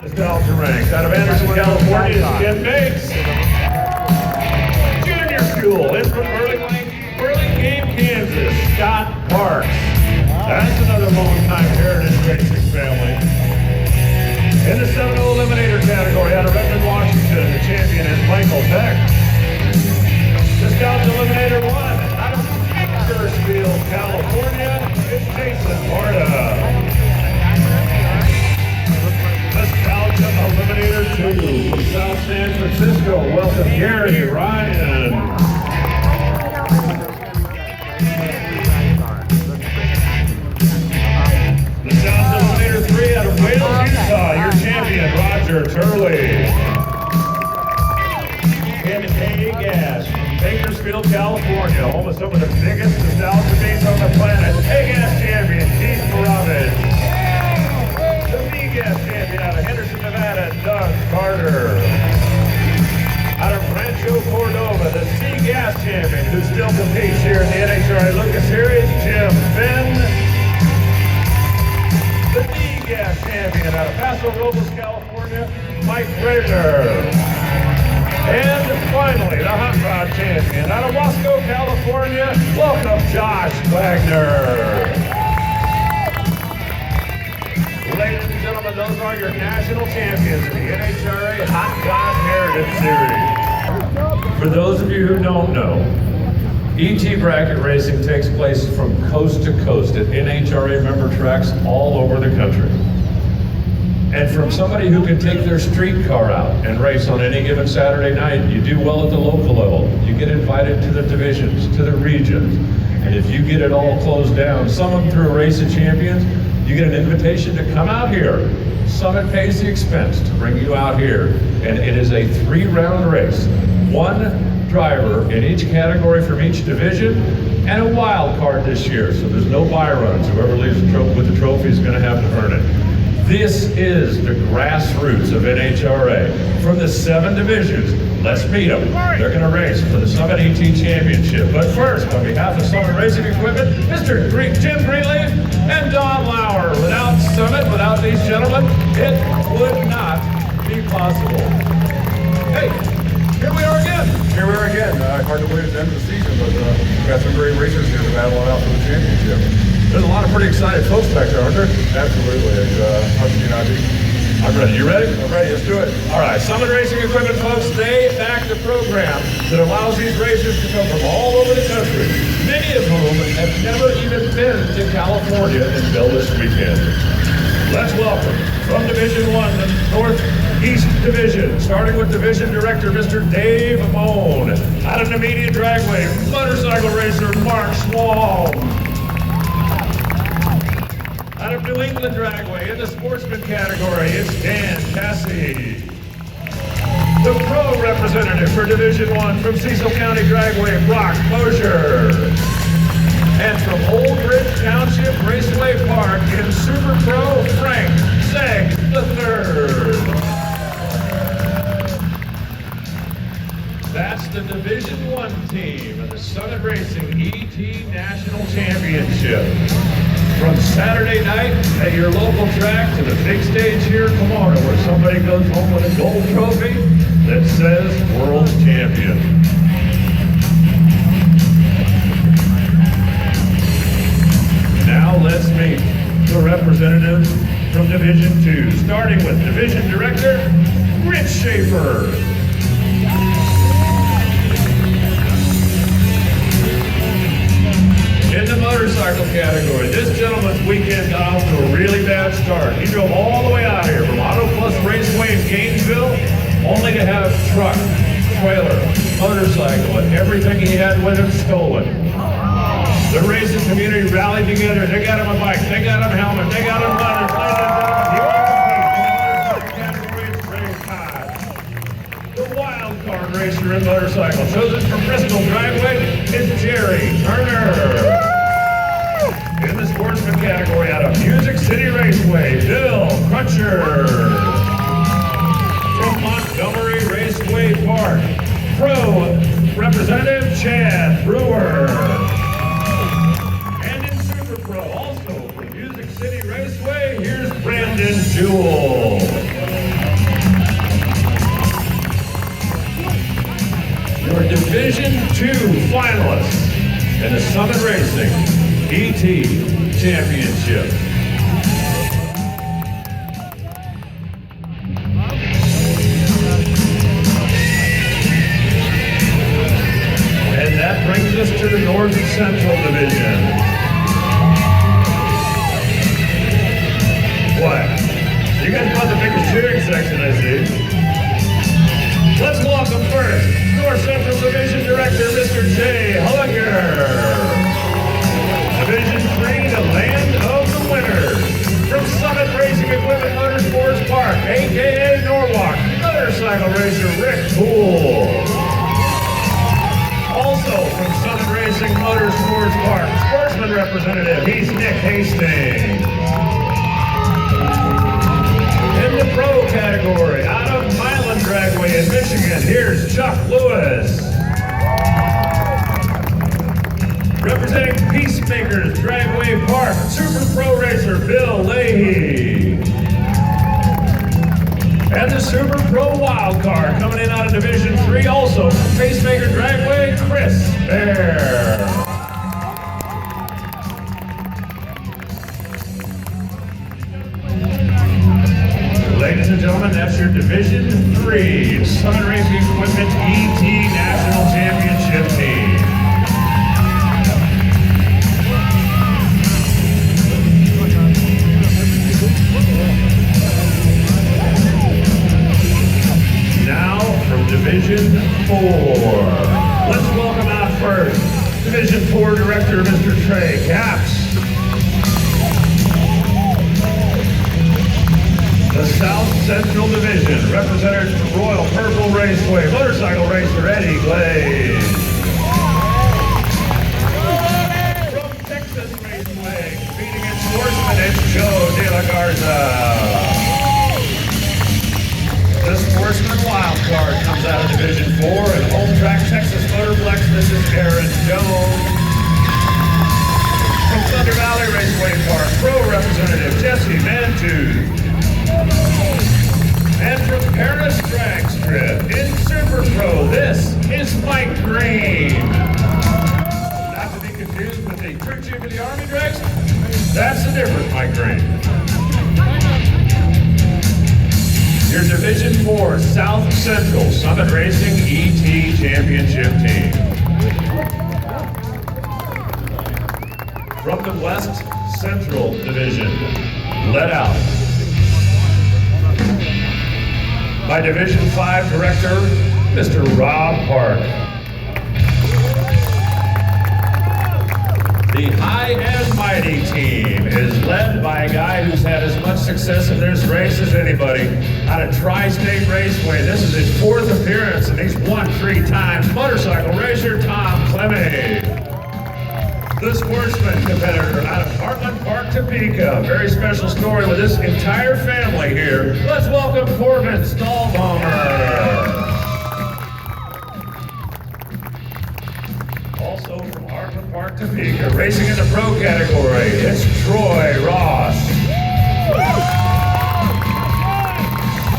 Nostalgia ranks. Out of Anderson, California, is Jim Banks. Junior School in from Burlingame, Kansas, Scott Parks. That's another long-time Heritage Racing family. In the 7-0 Eliminator category, out of Redmond, Washington, the champion is Michael Beck. Nostalgia Eliminator 1, out of Bakersfield, California, it's Jason Marta. Nostalgia Eliminator 2 from South San Francisco. Welcome Gary Ryan. Nostalgia Eliminator 3 out of Wales, Utah. Your champion, Roger Turley. And Hay-Gas from Bakersfield, California. Home of some of the biggest nostalgia beats on the planet. Hay-Gas champion, Keith Moravich. The V-Gas champion out of Henderson, Nevada, Doug Carter. Out of Rancho Cordova, the C-Gas champion who still competes here in the NHRA Lucas Series, Jim Finn. The D-Gas champion out of Paso Robles, California, Mike Rader. And finally, the Hot Rod champion out of Wasco, California, welcome Josh Wagner. Ladies and gentlemen, those are your national champions in the NHRA Hot Rod Heritage Series. For those of you who don't know, ET bracket racing takes place from coast to coast at NHRA member tracks all over the country. And from somebody who can take their street car out and race on any given Saturday night, you do well at the local level. You get invited to the divisions, to the regions. And if you get it all closed down, some of them through a race of champions, you get an invitation to come out here. Summit pays the expense to bring you out here. And it is a 3-round race. One driver in each category from each division, and a wild card this year. So there's no buy runs. Whoever leaves with the trophy is going to have to earn it. This is the grassroots of NHRA. From the 7 divisions, let's meet them. They're going to race for the Summit ET Championship. But first, on behalf of Summit Racing Equipment, Mr. Jim Greenleaf and Don Lauer. Without Summit, without these gentlemen, it would not be possible. Hey, here we are again. Here we are again. Hard to believe it's the end of the season, but we've got some great racers here to battle it out for the championship. There's a lot of pretty excited folks back there, aren't there? Absolutely. How can you not be? I'm ready. You ready? I'm ready. Let's do it. All right. Summit Racing Equipment folks, they back the program that allows these racers to come from all over the country, many of whom have never even been to California until this weekend. Let's welcome from Division 1, the Northeast Division, starting with Division Director, Mr. Dave Moan. Out of the Media Dragway, motorcycle racer Mark Schwalm. Out of New England Dragway, in the sportsman category, it's Dan Cassie. The pro representative for Division 1 from Cecil County Dragway, Brock Mosier. And from Old Ridge Township Raceway Park in Super Pro, Frank Zeg III. That's the Division 1 team of the Summit Racing ET National Championship. From Saturday night at your local track to the big stage here in Pomona, where somebody goes home with a gold trophy that says World Champion. Now let's meet the representatives from Division 2, starting with Division Director, Rich Schaefer. In the motorcycle category, this gentleman's weekend got off to a really bad start. He drove all the way out here from Auto Plus Raceway in Gainesville, only to have truck, trailer, motorcycle, and everything he had with him stolen. The racing community rallied together. They got him a bike, they got him a helmet, they got him runners. The wild card racer in motorcycle, chosen from Bristol Dragway, is Jerry Turner. In the sportsman category, out of Music City Raceway, Bill Crutcher. From Montgomery Raceway Park, pro representative Chad Brewer. And in Super Pro, also from Music City Raceway, here's Brandon Jewell. finalists in the Summit Racing ET Championship. And that brings us to the North Central Division. What? You guys brought the biggest cheering section, I see. Let's welcome first North Central Division Director, Mr. Jay Hullinger. Division 3, the land of the winners. From Summit Racing Equipment Motorsports Park, a.k.a. Norwalk, motorcycle racer Rick Poole. Also from Summit Racing Motorsports Park, sportsman representative, he's Nick Hastings. In the pro category, out of Milan Dragway in Michigan, here's Chuck Lewis. Representing Peacemakers Dragway Park, Super Pro Racer Bill Leahy. And the Super Pro Wild Card coming in out of Division 3, also from Pacemaker Dragway, Chris Bear. Ladies and gentlemen, that's your Division 3 Summit Racing Equipment ET National Championship team. Now from Division 4. Let's welcome out first Division 4 Director, Mr. Trey Capps. The South Central Division, representative from Royal Purple Raceway, motorcycle racer Eddie Glaze. From Texas Raceway, competing in sportsman, it's Joe De La Garza. The Sportsman Wild Card comes out of Division 4, and home track Texas Motorplex, this is Aaron Jones. From Thunder Valley Raceway Park, pro representative Jesse Mantu. And from Paris Drag Strip in Super Pro, this is Mike Green. Not to be confused with the crew chief of the Army Drags, that's a different Mike Green. Your Division 4 South Central Summit Racing ET Championship team. From the West Central Division, led out by Division 5 Director, Mr. Rob Park. The High and Mighty team is led by a guy who's had as much success in this race as anybody out of Tri-State Raceway. This is his 4th appearance and he's won 3 times. Motorcycle racer Tom Clemmy. The sportsman competitor out of Heartland Park, Topeka. Very special story with this entire family here. Let's welcome Corbin Stahlbaumer. Also from Heartland Park, Topeka, racing in the pro category, it's Troy Ross.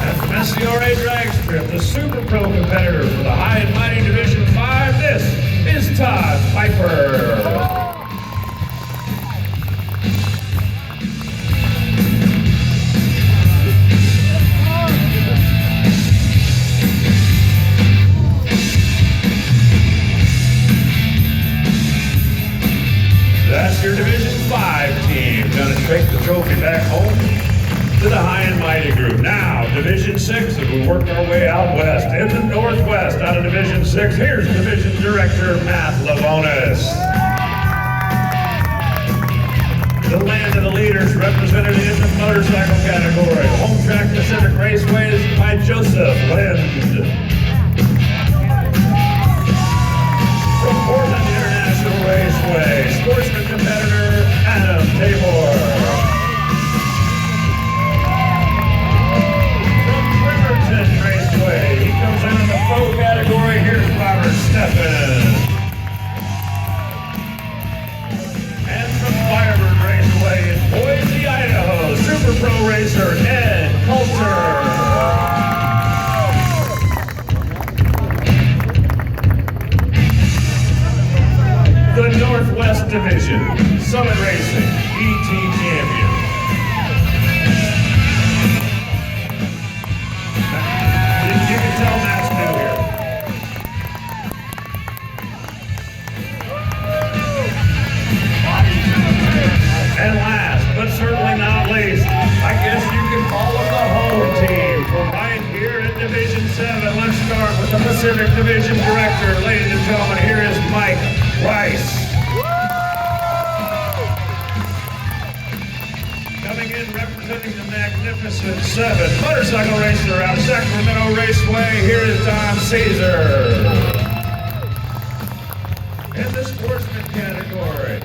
And from SCRA Drag Strip, the Super Pro competitor for the High and Mighty Division 5, this is Todd Piper. That's your Division 5 team. Gonna take the trophy back home to the High and Mighty group. Now, Division 6, as we work our way out west. In the Northwest, out of Division 6, here's Division Director Matt Lavonis. The land of the leaders represented in the motorcycle category. Home track Pacific Raceway is by Joseph Lind. From Portland International Raceway, sportsman competitor Adam Tabor. From Bremerton Raceway, he comes in the pro category. Here's Robert Steffen. And from Firebird Raceway in Boise, Idaho, Super Pro Racer Ed Coulter. ET champions. You can tell Matt's new here. And last, but certainly not least, I guess you can call them the home team from right here in Division 7. Let's start with the Pacific Division Director. Ladies and gentlemen, here is Mike Rice. Coming in representing the Magnificent 7 motorcycle racer out of Sacramento Raceway, here is Don Caesar. In the sportsman category,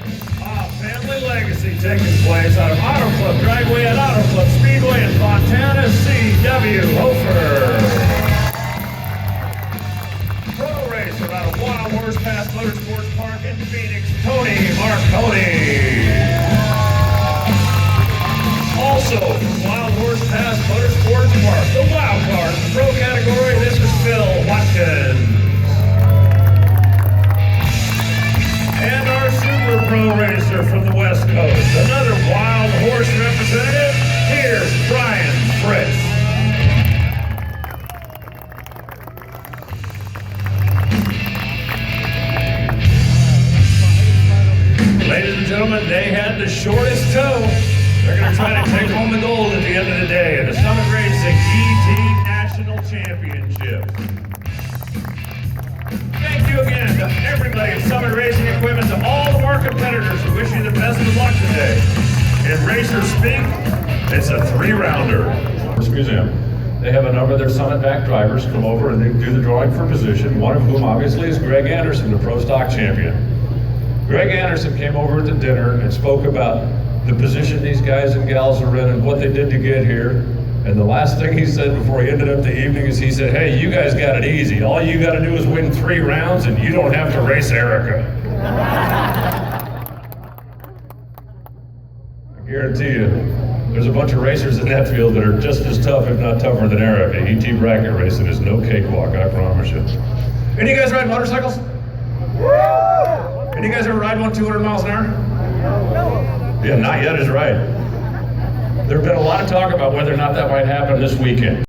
family legacy taking place out of Auto Club Driveway and Auto Club Speedway in Fontana, C.W. Hofer. Pro racer out of Wild Horse Pass Motorsports Park in Phoenix, Tony Marconi. Also from Wild Horse Pass Motorsports Park, the wild card pro category, this is Phil Watkins. And our Super Pro racer from the West Coast, another Wild Horse representative, here's Brian Fritz. Ladies and gentlemen, they had the shortest toe. They're going to try to take home the gold at the end of the day in the Summit Racing ET National Championship. Thank you again to everybody at Summit Racing Equipment, to all of our competitors who wish you the best of luck today. In Racer Speak, it's a 3-rounder. Museum. They have a number of their Summit back drivers come over and they do the drawing for position, one of whom obviously is Greg Anderson, the Pro Stock champion. Greg Anderson came over at the dinner and spoke about the position these guys and gals are in and what they did to get here. And the last thing he said before he ended up the evening is he said, hey, you guys got it easy. All you got to do is win 3 rounds and you don't have to race Erica. I guarantee you, there's a bunch of racers in that field that are just as tough, if not tougher than Erica. ET bracket racing is no cakewalk, I promise you. Any of you guys ride motorcycles? Any of you guys ever ride one 200 miles an hour? Yeah, not yet is right. There's been a lot of talk about whether or not that might happen this weekend.